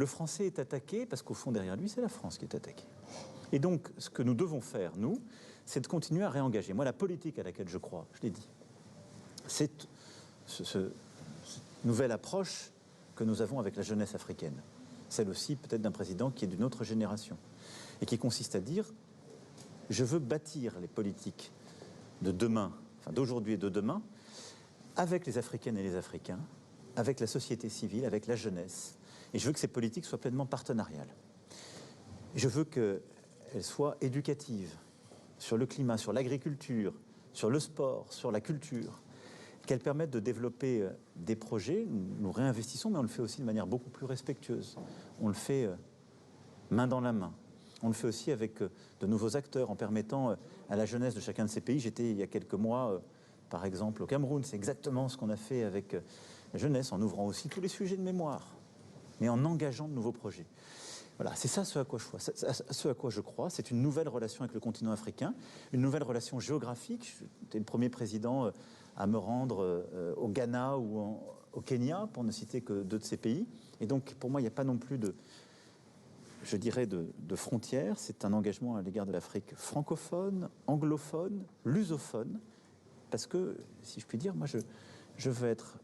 Le français est attaqué parce qu'au fond, derrière lui, c'est la France qui est attaquée. Et donc, ce que nous devons faire, nous, c'est de continuer à réengager. Moi, la politique à laquelle je crois, je l'ai dit, c'est cette nouvelle approche que nous avons avec la jeunesse africaine. Celle aussi, peut-être, d'un président qui est d'une autre génération. Et qui consiste à dire, je veux bâtir les politiques de demain, enfin d'aujourd'hui et de demain, avec les Africaines et les Africains, avec la société civile, avec la jeunesse. Et je veux que ces politiques soient pleinement partenariales. Je veux qu'elles soient éducatives sur le climat, sur l'agriculture, sur le sport, sur la culture, qu'elles permettent de développer des projets. Nous réinvestissons, mais on le fait aussi de manière beaucoup plus respectueuse. On le fait main dans la main. On le fait aussi avec de nouveaux acteurs, en permettant à la jeunesse de chacun de ces pays. J'étais il y a quelques mois, par exemple, au Cameroun. C'est exactement ce qu'on a fait avec la jeunesse, en ouvrant aussi tous les sujets de mémoire, mais en engageant de nouveaux projets. Voilà, c'est ça ce à quoi je crois. C'est une nouvelle relation avec le continent africain, une nouvelle relation géographique. J'étais le premier président à me rendre au Ghana ou au Kenya, pour ne citer que 2 de ces pays. Et donc, pour moi, il n'y a pas non plus de frontières. C'est un engagement à l'égard de l'Afrique francophone, anglophone, lusophone. Parce que, si je puis dire, moi, je veux être,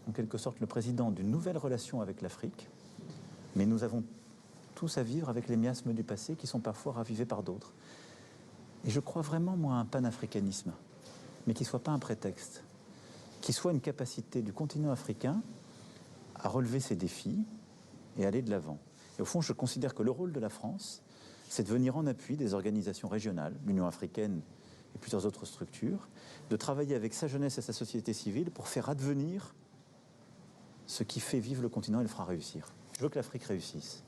en quelque sorte, le président d'une nouvelle relation avec l'Afrique. Mais nous avons tous à vivre avec les miasmes du passé qui sont parfois ravivés par d'autres. Et je crois vraiment, moi, à un panafricanisme, mais qui ne soit pas un prétexte, qui soit une capacité du continent africain à relever ses défis et aller de l'avant. Et au fond, je considère que le rôle de la France, c'est de venir en appui des organisations régionales, l'Union africaine et plusieurs autres structures, de travailler avec sa jeunesse et sa société civile pour faire advenir ce qui fait vivre le continent et le fera réussir. Je veux que l'Afrique réussisse.